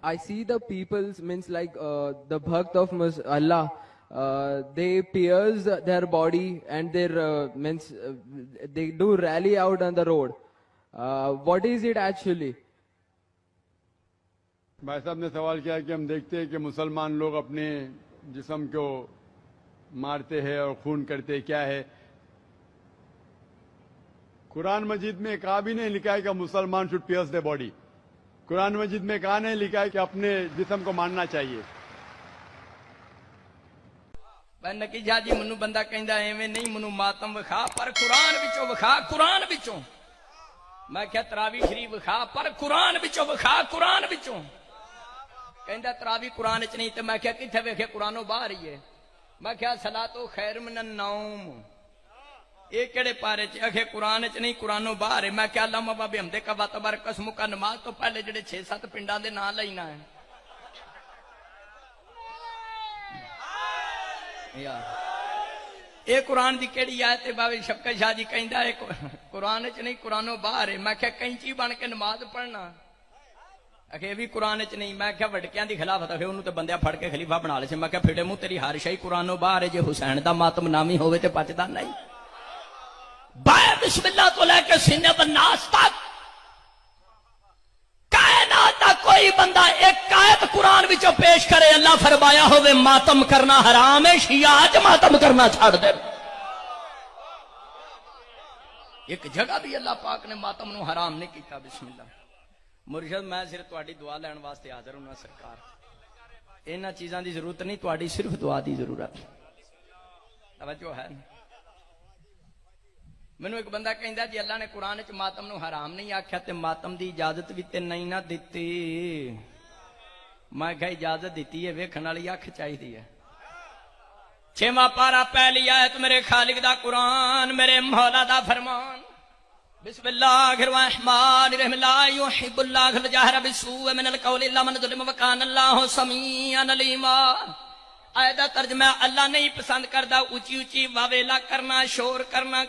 I see the people's means like the bhakt of Allah. They pierce their body and their means they do rally out on the road. What is it actually? भाई साहब ने सवाल किया कि हम देखते हैं कि मुसलमान लोग अपने जिस्म को मारते हैं और खून करते हैं, क्या है? कुरान मजीद में कहा भी नहीं लिखा है कि मुसलमान should pierce the body. Quran Majeed में कहा नहीं लिखा है कि अपने जिस्म को मारना चाहिए। नकीजा जी मनु बंदा कहंदा एवें नहीं मनु मातम विखा पर कुरान विचों विखा, कुरान विचों। मैं क्या तरावी शरीफ विखा पर कुरान विचों विखा, कुरान विचों। कहंदा तरावी कुरान च नहीं, ते मैं क्या किथे वेखे कुरानों बाहर ही है। मैं क्या सलातो खैर मिनन नौम, ये केड़े पारे च आखे कुरान च नहीं कुरानों बाहर है। मैं क्या अल्लाह बाबे हमदे का वातबार कसम का नमाज तो पहले जेड़े 6-7 पिंडां दे नाम लेना है यार। ये कुरान दी केड़ी आयत है? बाबे शफकत शाह जी कहंदा है कुरान च नहीं कुरानों बाहर है। मैं क्या कैंची बन के नमाज पढ़ना? आखे भी कुरान च नहीं। मैं क्या वडकियां दी खिलाफत है, उन्होंने तो बंदे फड़ के खलीफा बना ले। मैं क्या फिटे मुंह तेरी हर शई कुरानों बाहर है। जे हुसैन दा मातम नामी होवे ते पचदा नहीं। बाय बिस्मिल्लाह तो लेके सीने पर नास तक कायनात दा कोई बंदा एक आयत कुरान विचों पेश करे अल्लाह फरमाया होवे मातम करना हराम है, शिया च मातम करना छड़ दे। एक जगह भी अल्लाह पाक ने मातम नूं हराम नहीं कीता। बिस्मिल्लाह मुर्शद मैं सिर्फ तुहाडी दुआ लैण वास्ते हाजिर हूं सरकार। इन्हां चीजां दी जरूरत नहीं, तुहाडी सिर्फ दुआ दी जरूरत। तवज्जो है? मैनू एक बंदा कहंदा जी अल्लाह ने कुरान च मातम नूं हराम नहीं आख्या ते मातम दी इजाजत भी ते नहीं ना दित्ती। मैं क्या इजाजत दित्ती है, वेखण वाली अख चाहिदी है। 6वां पारा पहली आयत मेरे खालिक दा कुरान, मेरे मौला दा फरमान। बिस्मिल्लाहिर्रहमानिर्रहीम ला युहिब्बुल्लाहुल जहरा बिस्सूइ मिनल कौलि इल्ला मन ज़ुलिम व काना अल्लाहु समीअन अलीमा। आयत दा तर्जुमा अल्लाह नहीं पसंद करदा ऊंची ऊंची वावेला करना, शोर करना,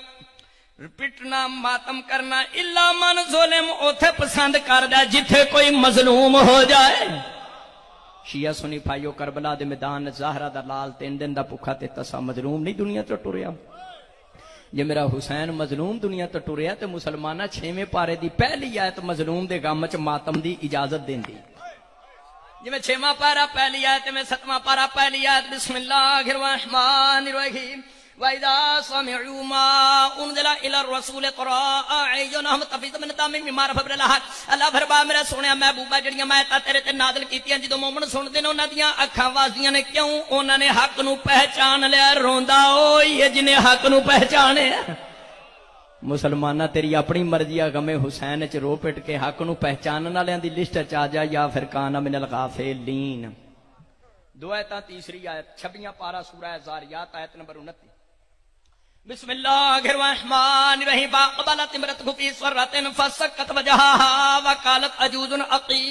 पिटना, मातम करना। इल्ला मन ज़ुलिम उथे पसंद करदा जिथे कोई मजलूम हो जाए। शिया सुनी भाइयों करबला दे मैदान ज़हरा दा लाल 3 दिन दा भुखा ते तसा मजलूम नहीं दुनिया तो टुरिया। जे मेरा हुसैन मजलूम दुनिया तो टुरिया ते मुसलमाना 6वें पारे दी पहली आयत मजलूम दे गम च मातम दी इजाजत देंदी। जिवें 6वां पारा पहली आयत में 7वां पारा पहली आयत बिस्मिल्लाहिर्रहमानिर्रहीम वइदा समिअू मा उनज़िला इला रसूल क़ुराअ अयुनहुम तफीज़ मिन दम मिम्मा रफ़अ अल्लाह फरमाया मेरा सोहणिया महबूबा जड़ियां मैं तेरे ते नाज़िल कीतियां जदों मोमिन सुनदे ने उन्हां दियां अखां वासदियां ने। क्यों? उन्हां ने हक नूं पहचान लिया। रोंदा ओही है जिन्हें हक नूं पहचानिया। मुसलमाना तेरी अपनी मर्जी आ गमे हुसैन च रो पिट के हक नूं पहचानण वालियां दी लिस्ट च आ जा या फिर काना मिनल गाफिलीन। 2 आयतां तीसरी आयत 26वां पारा सूरह ज़ारियात आयत नंबर 29। बिस्मिल्लाहिर्रहमानिर्रहीम फ़अक़बलत इम्रअतुहु फ़ी सर्रतिन फ़सक्कत वजहहा वक़ालत अजूज़ुन अक़ीम।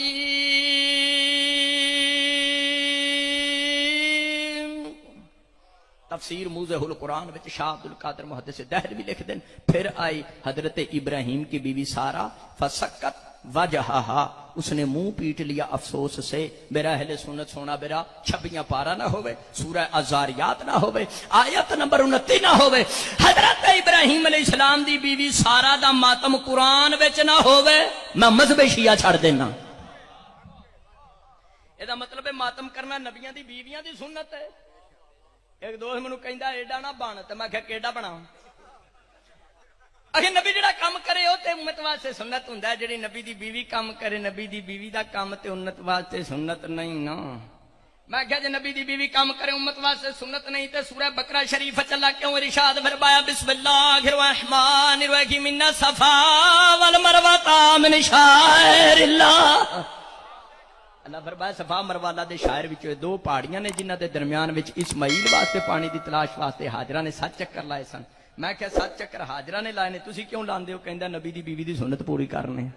तफसीर मूज़हुल कुरान विच शाह अब्दुल कादिर मुहद्दिस दहलवी लिख देन। फिर आई हजरत इब्राहिम की बीवी सारा फ़सक्कत वजहहा, उसने मुंह पीट लिया अफसोस से। मेरा अहले सुन्नत सोना बेरा 26वां पारा ना होवे, सूरह अज़ारियात ना होवे, आयत नंबर 29 ना होवे, हजरत इब्राहिम अलैहिस्सलाम दी बीवी सारा दा मातम कुरान विच ना होवे, मैं मज़हब शिया छड़ देना। एदा मतलब है मातम करना नबियां दी बीवियां दी सुन्नत है। एक दोस्त मैनू कहंदा एडा ना बन, ते मैं क्या केडा बना? अगे नबी जिहड़ा काम करे ओ ते उम्मत वास्ते सुन्नत हुंदा है, जिहड़ी नबी दी बीवी काम करे नबी दी बीवी दा काम ते उम्मत वास्ते सुन्नत नहीं ना। मैं क्या जे नबी दी बीवी काम करे उम्मत वास्ते सुन्नत नहीं ते सूरह बकरा शरीफ चला क्यों इरशाद फरमाया बिस्मिल्लाहिर्रहमानिर्रहीम इन्ना सफा वल मरवा मिन शाइरिल्लाह। अल्लाह फरमाया सफा मरवाला दे शायर विच 2 पहाड़ियां ने जिन्हां दे दरमियान विच इस्माइल वास्ते पानी दी तलाश वास्ते हाजरा ने 7 चक्कर लाए सन। मैं क्या 7 चक्कर हाजरा ने लाए ने, तुसी क्यों लांदे हो? कहंदा नबी दी बीवी दी सुन्नत पूरी करने।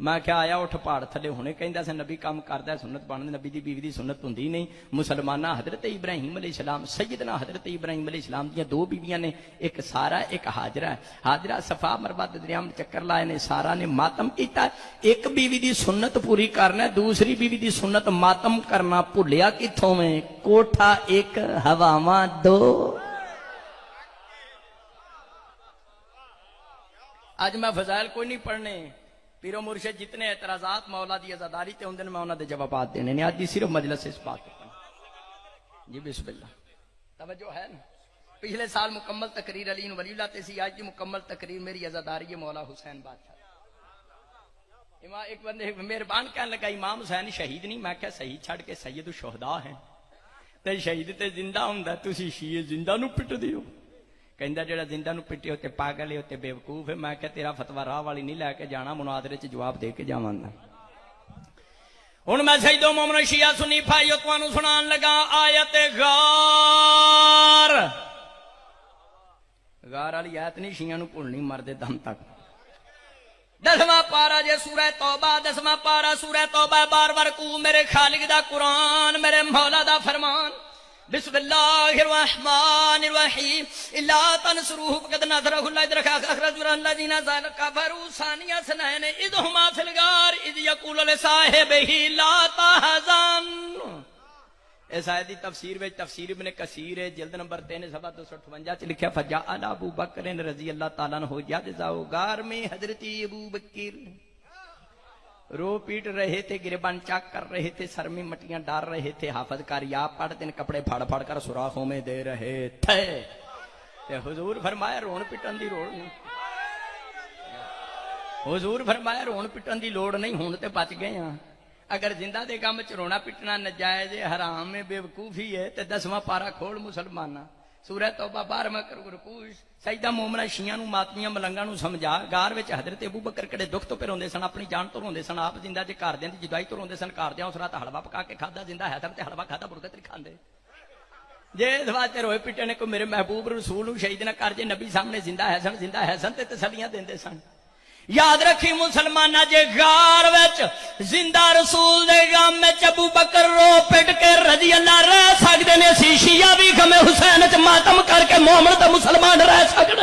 میں کیا آیا اٹھ پہاڑ تھلے ہونے کہندا سی نبی کام کردا سنت بنن نبی دی بیوی دی سنت ہوندی نہیں مسلمانہ حضرت ابراہیم علیہ السلام سیدنا حضرت ابراہیم علیہ السلام دیاں دو بیویاں نے ایک سارا ایک حاجرہ ہے حاجرہ صفا مروا دے دریا میں چکر لائے نے سارا نے ماتم کیتا ایک بیوی دی سنت پوری کرنا ہے دوسری بیوی دی سنت ماتم کرنا بھلیا کتھوں میں کوٹھا ایک ہواواں دو اج میں فضائل کوئی نہیں پڑھنے پیرو مرشد جتنے اعتراضات مولا دی عزاداری تے ہوندے میں انہاں دے جوابات دینے نے اج دی صرف مجلس اس بات پہ جی بسم اللہ توجہ ہے نا پچھلے سال مکمل تقریر علی ولی اللہ تے سی اج دی مکمل تقریر میری عزاداری ہے مولا حسین بادشاہ امام ایک بندے مہربان کہنے لگا امام حسین شہید نہیں میں کہا صحیح چھڑ کے سید الشہداء ہیں تے شہید تے زندہ ہوندا تسی شیعہ زندہ نو پٹ دیو کہندا جڑا زندہ نو پٹے ہوتے پاگل ہے ہوتے بیوقوف ہے میں کہ تیرا فتوی راہ والی نہیں لے کے جانا مناظرے چ جواب دے کے جاواں گا ہن میں سیدو مومن شیعہ سنی بھائیو تانوں سنان لگا آیت غار غار والی آیت نہیں شیعہ نو بھولنی مرد دم تک 10واں پارا جے سورہ توبہ 10واں پارا سورہ توبہ بار بار کو میرے خالق دا قرآن میرے مولا دا فرمان بسم اللہ الرحمن الرحیم الا تنصروه فقد نصره الله اذ اخرج الذين كفروا ثاني اثنين اذ هما في الغار اذ يقول لصاحبه لا تحزن اس آیت دی تفسیر وچ تفسیر ابن کثیر ہے جلد نمبر 3 صفحہ 258 چ لکھیا فجاء ابو بکر رضی اللہ تعالی عنہ یجزاؤ غار میں حضرت ابو بکر رو پیٹ رہے تھے گربان چاک کر رہے تھے سر میں مٹیاں ڈال رہے تھے حافظ کاریا پڑھتے ہیں کپڑے پھاڑ پھاڑ کر سوراخوں میں دے رہے تھے تے حضور فرمایا رون پٹن دی لوڑ نہیں حضور فرمایا رون پٹن دی لوڑ نہیں ہون تے بچ گئے ہاں اگر زندہ دے کام وچ رونا پٹنا ناجائز حرام ہے بے وقوفی ہے تے 10واں پارا کھول مسلماناں سورہ توبہ 12واں رکوع سجدہ مومنہ شیعہ نو ماتمیاں ملنگاں نو سمجھا غار وچ حضرت ابو بکر کڑے دکھ تو پہ روندے سن اپنی جان تو روندے سن آپ زندہ جے گھردیاں دی جدائی تو روندے سن گھردیاں اس رات حلوہ پکا کے کھادا زندہ ہے تے حلوہ کھادا برکت نہیں کھاندے جے اس واسطے روئے پٹے نے کوئی میرے محبوب رسول نو شہید نہ کر جے نبی سامنے زندہ ہے سن تے تسلیاں دیندے سن یاد رکھی مسلمانہ جے غار وچ زندہ رسول دے غم وچ ابو بکر رو پٹ کے رضی اللہ رہ سکدے نے سی شیعہ بھی غم حسین وچ ماتم کر کے مومن تے مسلمان رہ سکدے